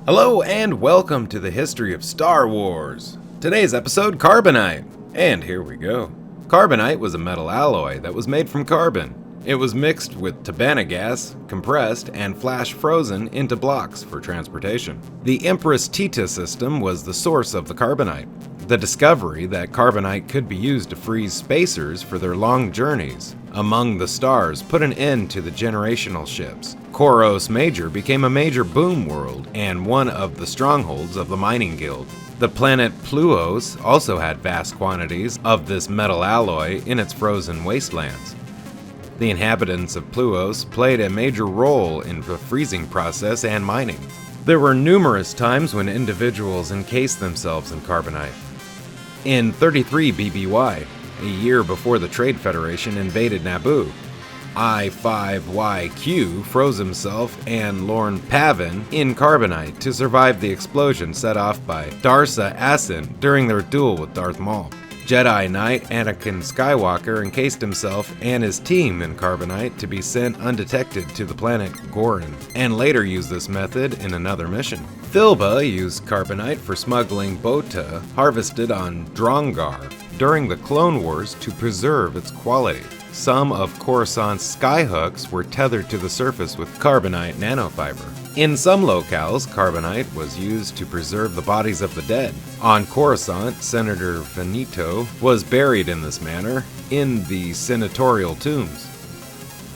Hello and welcome to the history of Star Wars. Today's episode, Carbonite. And here we go. Carbonite was a metal alloy that was made from carbon. It was mixed with tabana gas, compressed, and flash frozen into blocks for transportation. The Empress Teta system was the source of the Carbonite. The discovery that Carbonite could be used to freeze spacers for their long journeys among the stars put an end to the generational ships. Koros Major became a major boomworld and one of the strongholds of the mining guild. The planet Pluos also had vast quantities of this metal alloy in its frozen wastelands. The inhabitants of Pluos played a major role in the freezing process and mining. There were numerous times when individuals encased themselves in Carbonite. In 33 BBY, a year before the Trade Federation invaded Naboo, I-5YQ froze himself and Lorne Pavin in Carbonite to survive the explosion set off by Darsa Asin during their duel with Darth Maul. Jedi Knight Anakin Skywalker encased himself and his team in Carbonite to be sent undetected to the planet Gorin, and later used this method in another mission. Philba used Carbonite for smuggling Bota harvested on Drongar during the Clone Wars to preserve its quality. Some of Coruscant's skyhooks were tethered to the surface with Carbonite nanofiber. In some locales, Carbonite was used to preserve the bodies of the dead. On Coruscant, Senator Finito was buried in this manner in the senatorial tombs.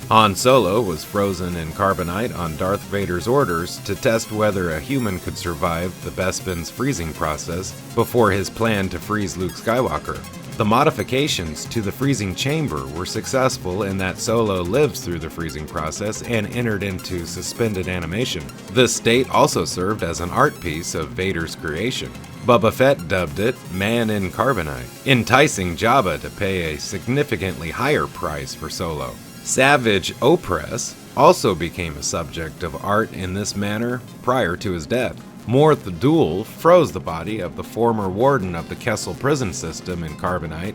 Han Solo was frozen in Carbonite on Darth Vader's orders to test whether a human could survive the Bespin's freezing process before his plan to freeze Luke Skywalker. The modifications to the freezing chamber were successful in that Solo lives through the freezing process and entered into suspended animation. This state also served as an art piece of Vader's creation. Boba Fett dubbed it Man in Carbonite, enticing Jabba to pay a significantly higher price for Solo. Savage Opress also became a subject of art in this manner prior to his death. Morth Duel froze the body of the former warden of the Kessel prison system in Carbonite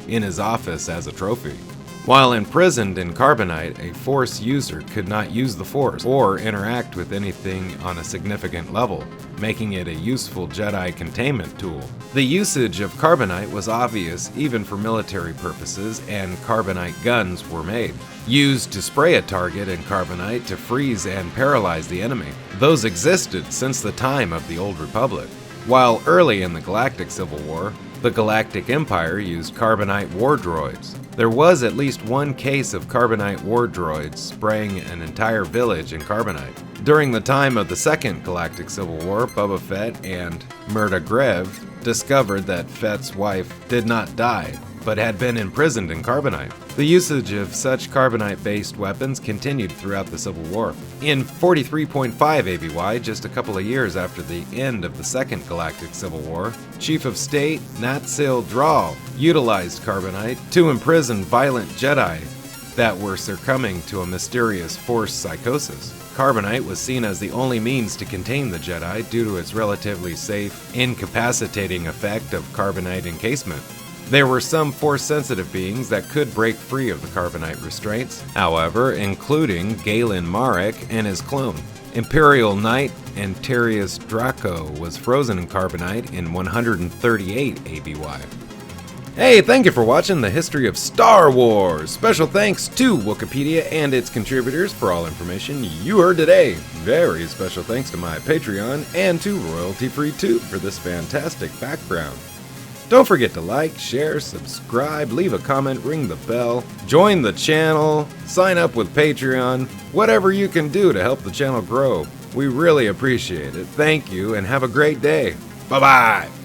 in his office as a trophy. While imprisoned in Carbonite, a Force user could not use the Force or interact with anything on a significant level, making it a useful Jedi containment tool. The usage of Carbonite was obvious even for military purposes, and Carbonite guns were made, used to spray a target in Carbonite to freeze and paralyze the enemy. Those existed since the time of the Old Republic. While early in the Galactic Civil War, the Galactic Empire used Carbonite war droids. There was at least one case of Carbonite war droids spraying an entire village in Carbonite. During the time of the Second Galactic Civil War, Boba Fett and Murda Grev discovered that Fett's wife did not die, but had been imprisoned in Carbonite. The usage of such Carbonite-based weapons continued throughout the Civil War. In 43.5 ABY, just a couple of years after the end of the Second Galactic Civil War, Chief of State Natsil Dral utilized Carbonite to imprison violent Jedi that were succumbing to a mysterious Force psychosis. Carbonite was seen as the only means to contain the Jedi due to its relatively safe, incapacitating effect of Carbonite encasement. There were some Force-sensitive beings that could break free of the Carbonite restraints, however, including Galen Marek and his clone. Imperial Knight Antarius Draco was frozen in Carbonite in 138 ABY. Hey, thank you for watching the history of Star Wars! Special thanks to Wikipedia and its contributors for all information you heard today. Very special thanks to my Patreon and to Royalty Free Tube for this fantastic background. Don't forget to like, share, subscribe, leave a comment, ring the bell, join the channel, sign up with Patreon, whatever you can do to help the channel grow. We really appreciate it. Thank you and have a great day. Bye-bye!